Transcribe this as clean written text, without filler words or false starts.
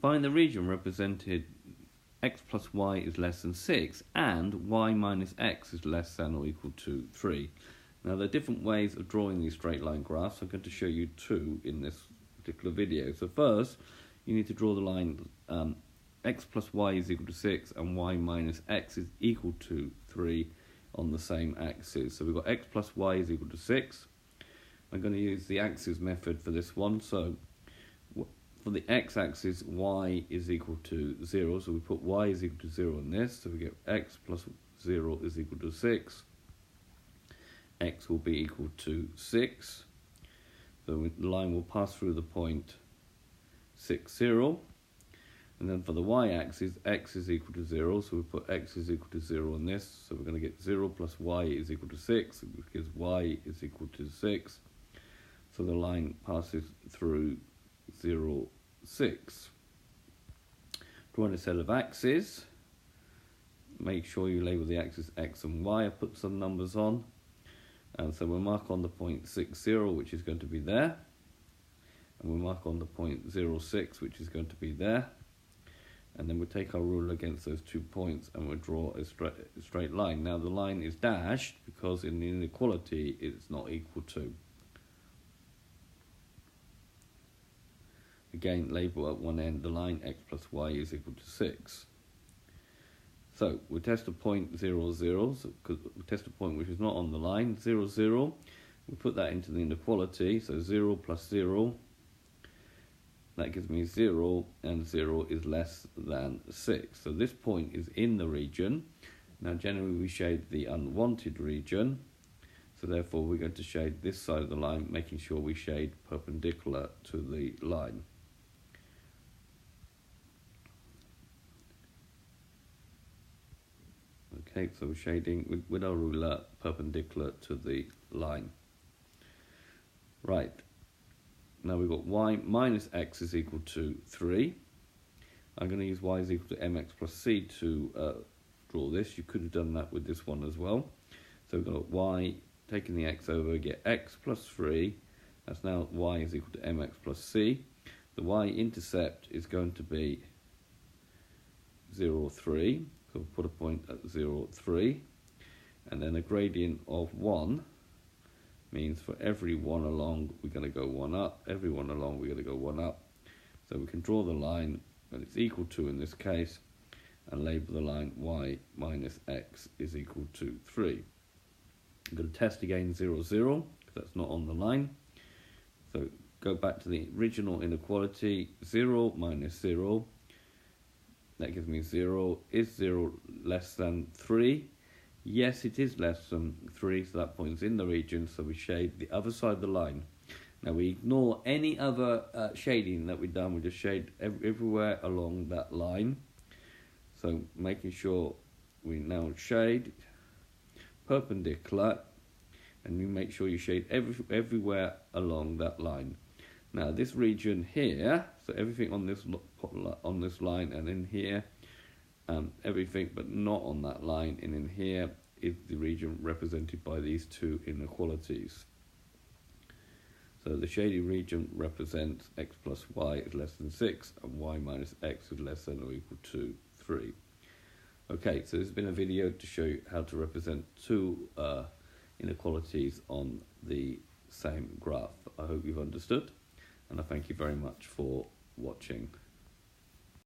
Find the region represented x plus y is less than 6 and y minus x is less than or equal to 3. Now there are different ways of drawing these straight line graphs. I'm going to show you two in this particular video. So first, you need to draw the line x plus y is equal to 6 and y minus x is equal to 3 on the same axis. So we've got x plus y is equal to 6. I'm going to use the axis method for this one. So for the x-axis, y is equal to 0. So we put y is equal to 0 on this. So we get x plus 0 is equal to 6. X will be equal to 6. So the line will pass through the point 6, 0. And then for the y-axis, x is equal to 0. So we put x is equal to 0 on this. So we're going to get 0 plus y is equal to 6, because y is equal to 6. So the line passes through 0, 6. Drawing a set of axes. Make sure you label the axis x and y. I put some numbers on. And so we'll mark on the point 6, 0, which is going to be there. And we'll mark on the point 0, 6, which is going to be there. And then we'll take our ruler against those 2 points and we'll draw a straight line. Now the line is dashed because in the inequality it's not equal to. Again, label at one end the line x plus y is equal to 6. So we'll test a point 0, 0, because we test a point which is not on the line. 0, 0, we put that into the inequality. So 0 plus 0, that gives me 0, and 0 is less than 6. So this point is in the region. Now generally we shade the unwanted region. So therefore we're going to shade this side of the line, making sure we shade perpendicular to the line. Okay, so we're shading with our ruler perpendicular to the line. Right, now we've got y minus x is equal to 3. I'm going to use y is equal to mx plus c to draw this. You could have done that with this one as well. So we've got y, taking the x over, we get x plus 3. That's now y is equal to mx plus c. The y-intercept is going to be 0, 3. So we'll put a point at 0, 3, and then a gradient of 1 means for every one along we're going to go 1 up, every one along we're going to go 1 up. So we can draw the line, and it's equal to in this case, and label the line y minus x is equal to 3. I'm going to test again 0, 0, because that's not on the line. So go back to the original inequality, 0 minus 0. That gives me 0. Is 0 less than 3? Yes, it is less than 3, so that point's in the region, so we shade the other side of the line. Now we ignore any other shading that we've done, we just shade everywhere along that line. So making sure we now shade perpendicular, and you make sure you shade everywhere along that line. Now this region here, so everything on this line and in here, everything but not on that line and in here is the region represented by these two inequalities. So the shaded region represents x plus y is less than 6 and y minus x is less than or equal to 3. Okay, so this has been a video to show you how to represent two inequalities on the same graph. I hope you've understood, and I thank you very much for watching.